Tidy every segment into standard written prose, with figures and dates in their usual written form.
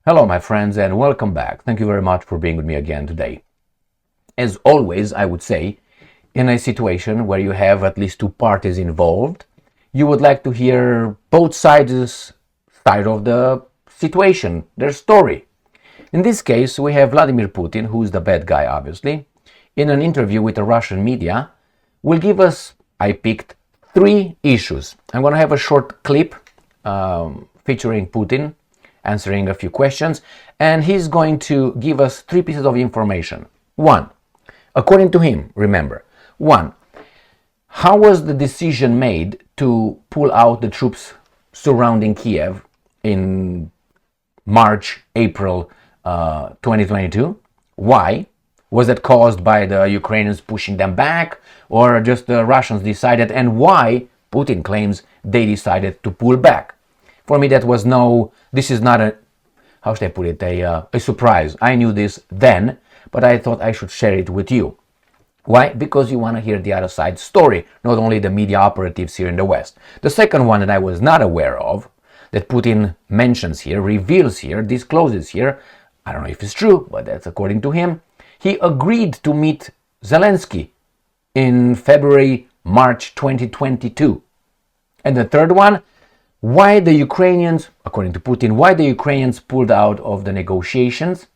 Hello, my friends, and welcome back. Thank you very much for being with me again today. As always, I would say, in a situation where you have at least two parties involved, you would like to hear both sides side of the situation, their story. In this case, we have Vladimir Putin, who is the bad guy, obviously, in an interview with the Russian media, will give us, I picked, three issues. I'm going to have a short clip featuring Putin answering a few questions, and he's going to give us three pieces of information. One, according to him, remember, one, how was the decision made to pull out the troops surrounding Kiev in March, April 2022? Why? Was it caused by the Ukrainians pushing them back, or just the Russians decided, and why Putin claims they decided to pull back? For me, this is not a, how should I put it, a surprise. I knew this then, but I thought I should share it with you. Why? Because you want to hear the other side's story, not only the media operatives here in the West. The second one that I was not aware of, that Putin mentions here, reveals here, discloses here, I don't know if it's true, but that's according to him, he agreed to meet Zelensky in February, March 2022. And the third one, why the Ukrainians, according to Putin, why the Ukrainians pulled out of the negotiations,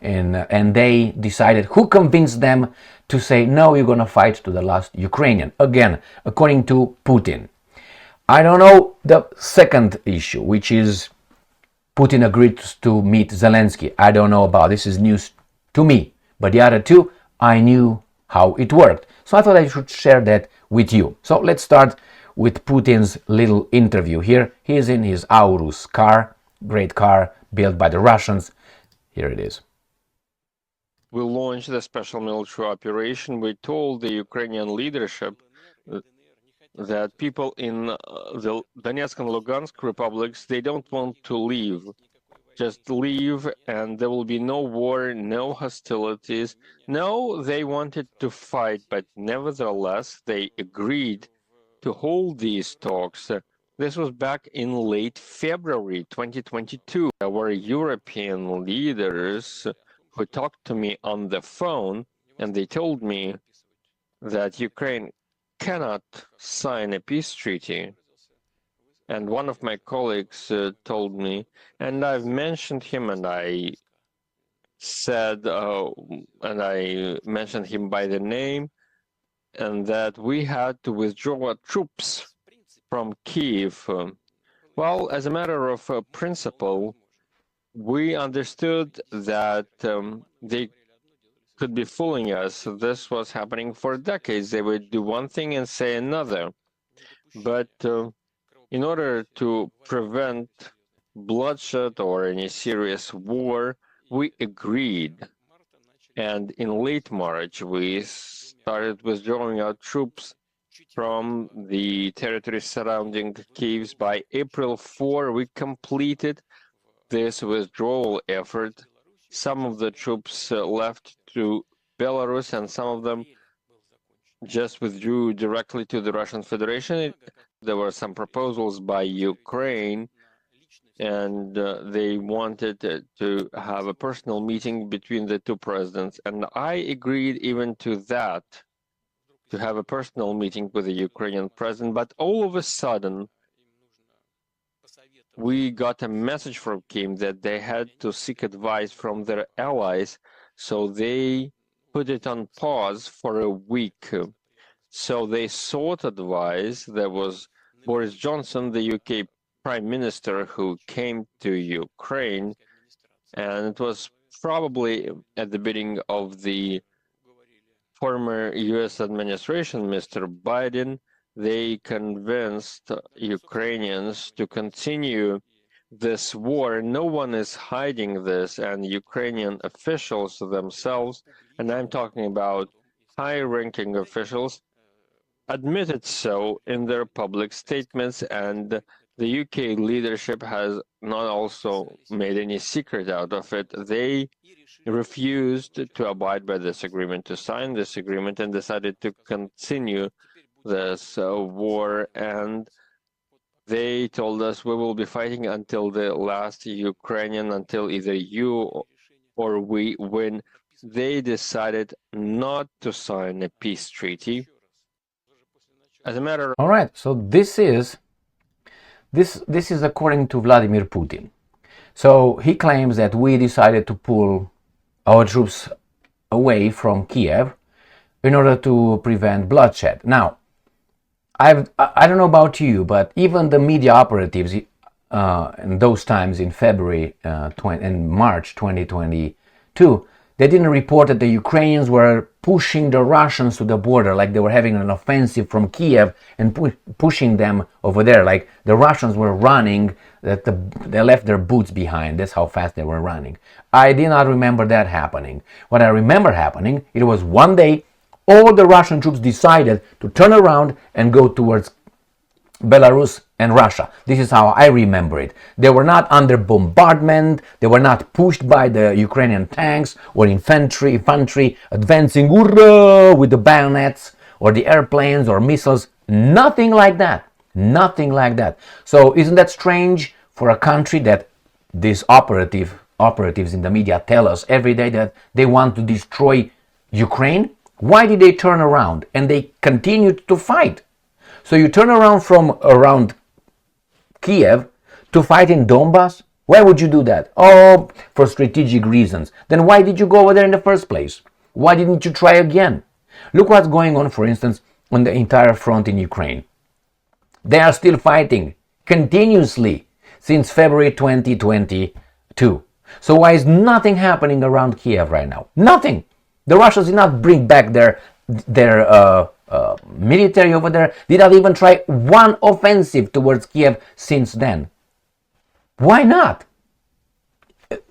and they decided, who convinced them to say, no, you're going to fight to the last Ukrainian. Again, according to Putin. I don't know the second issue, which is Putin agreed to meet Zelensky. I don't know about this, is news to me. But the other two, I knew how it worked. So I thought I should share that with you. So let's start with Putin's little interview here. He is in his Aurus car, great car built by the Russians. Here it is. We launched the special military operation. We told the Ukrainian leadership that people in the Donetsk and Lugansk republics, they don't want to leave. Just leave and there will be no war, no hostilities. No, they wanted to fight, but nevertheless, they agreed to hold these talks. This was back in late February 2022. Our European leaders who talked to me on the phone, and they told me that Ukraine cannot sign a peace treaty. And one of my colleagues told me, and I've mentioned him, and I said, and I mentioned him by the name, and that we had to withdraw our troops from Kiev. Well, as a matter of principle, we understood that they could be fooling us. This was happening for decades. They would do one thing and say another. But in order to prevent bloodshed or any serious war, we agreed. And in late March, we started withdrawing our troops from the territory surrounding Kyiv. By April 4, we completed this withdrawal effort. Some of the troops left to Belarus, and some of them just withdrew directly to the Russian Federation. There were some proposals by Ukraine, and they wanted to have a personal meeting between the two presidents. And I agreed even to that, to have a personal meeting with the Ukrainian president. But all of a sudden, we got a message from Kiev that they had to seek advice from their allies, so they put it on pause for a week. So they sought advice. There was Boris Johnson, the UK Prime Minister, who came to Ukraine, and it was probably at the bidding of the former US administration, Mr. Biden. They convinced Ukrainians to continue this war. No one is hiding this, and Ukrainian officials themselves, and I'm talking about high-ranking officials, admitted so in their public statements, and the UK leadership has not also made any secret out of it. They refused to abide by this agreement, to sign this agreement, and decided to continue this war. And They told us we will be fighting until the last Ukrainian, until either you or we win. They decided not to sign a peace treaty. As a matter All right, so this is according to Vladimir Putin. So he claims that we decided to pull our troops away from Kiev in order to prevent bloodshed. Now, I don't know about you, but even the media operatives in those times in February and March 2022, they didn't report that the Ukrainians were pushing the Russians to the border, like they were having an offensive from Kiev and pushing them over there, like the Russians were running, that they left their boots behind. That's how fast they were running. I did not remember that happening. What I remember happening, it was one day all the Russian troops decided to turn around and go towards Belarus and Russia. This is how I remember it. They were not under bombardment, they were not pushed by the Ukrainian tanks or infantry advancing with the bayonets or the airplanes or missiles. Nothing like that. Nothing like that. So isn't that strange for a country that these operatives in the media tell us every day that they want to destroy Ukraine? Why did they turn around and they continued to fight? So you turn around from around Kiev to fight in Donbass? Why would you do that? Oh, for strategic reasons. Then why did you go over there in the first place? Why didn't you try again? Look what's going on, for instance, on the entire front in Ukraine. They are still fighting continuously since February 2022. So why is nothing happening around Kiev right now? Nothing. The Russians did not bring back their military over there, did not even try one offensive towards Kiev since then. Why not?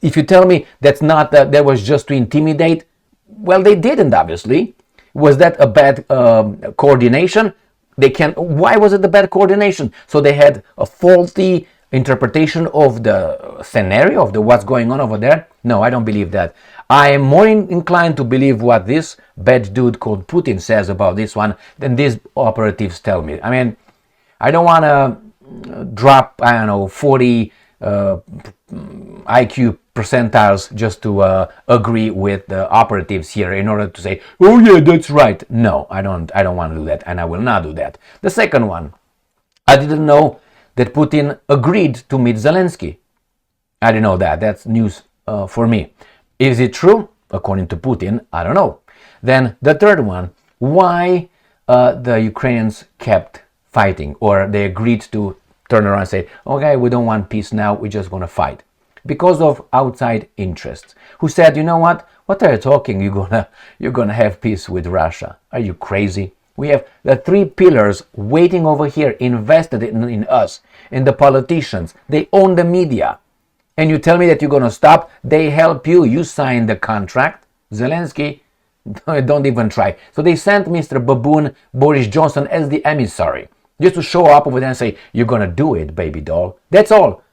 If you tell me that's not that was just to intimidate, well, they didn't, obviously. Was that a bad coordination? Why was it a bad coordination? So they had a faulty interpretation of the scenario of what's going on over there? No, I don't believe that. I am more inclined to believe what this bad dude called Putin says about this one than these operatives tell me. I mean, I don't want to drop, 40 IQ percentiles just to agree with the operatives here in order to say, oh yeah, that's right. No, I don't want to do that, and I will not do that. The second one, I didn't know that Putin agreed to meet Zelensky. I didn't know that. That's news for me. Is it true? According to Putin, I don't know. Then the third one, why the Ukrainians kept fighting, or they agreed to turn around and say, okay, we don't want peace now, we're just going to fight. Because of outside interests, who said, you know what are you talking? You're gonna have peace with Russia. Are you crazy? We have the three pillars waiting over here, invested in us, in the politicians. They own the media. And you tell me that you're going to stop? They help you. You signed the contract. Zelensky, don't even try. So they sent Mr. Baboon Boris Johnson as the emissary, just to show up over there and say, you're going to do it, baby doll. That's all.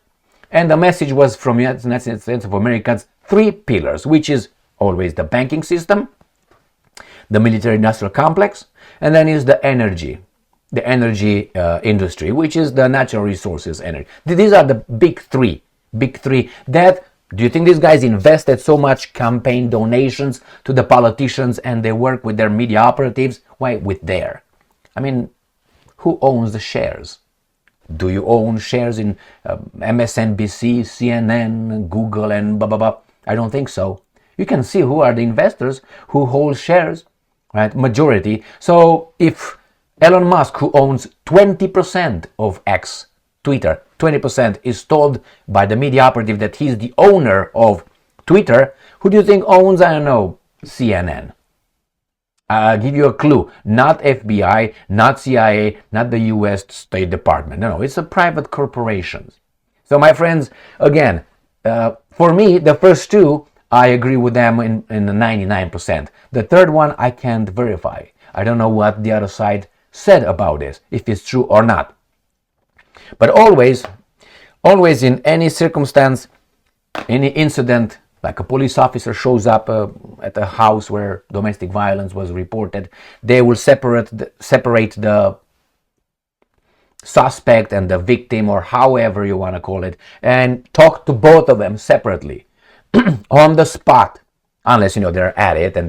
And the message was from the United States of America's three pillars, which is always the banking system, the military-industrial complex, and then is the energy industry, which is the natural resources energy. These are the big three. That, do you think these guys invested so much campaign donations to the politicians and they work with their media operatives? Why with their? I mean, who owns the shares? Do you own shares in MSNBC, CNN, Google, and blah, blah, blah? I don't think so. You can see who are the investors who hold shares, right? Majority. So if Elon Musk, who owns 20% of X, Twitter, 20% is told by the media operative that he's the owner of Twitter, who do you think owns, I don't know, CNN? I'll give you a clue. Not FBI, not CIA, not the US State Department. No, it's a private corporation. So my friends, again, for me, the first two, I agree with them in the 99%. The third one, I can't verify. I don't know what the other side said about this, if it's true or not. But always in any circumstance, any incident, like a police officer shows up at a house where domestic violence was reported, they will separate the suspect and the victim, or however you want to call it, and talk to both of them separately on the spot, unless they're at it, and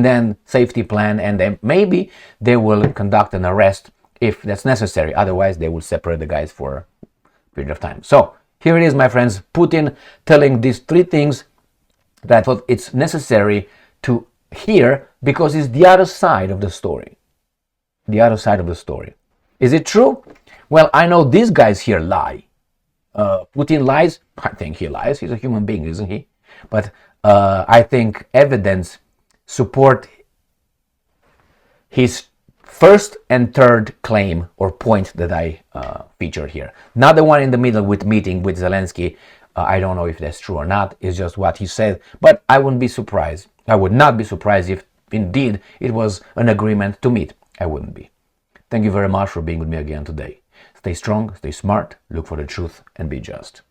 then safety plan, and then maybe they will conduct an arrest if that's necessary. Otherwise, they will separate the guys for a period of time. So here it is, my friends, Putin telling these three things that I thought it's necessary to hear, because it's the other side of the story. The other side of the story. Is it true? Well, I know these guys here lie. Putin lies. I think he lies. He's a human being, isn't he? But I think evidence support his first and third claim or point that I featured here. Not the one in the middle with meeting with Zelensky. I don't know if that's true or not. It's just what he said. But I wouldn't be surprised. I would not be surprised if indeed it was an agreement to meet. I wouldn't be. Thank you very much for being with me again today. Stay strong, stay smart, look for the truth, and be just.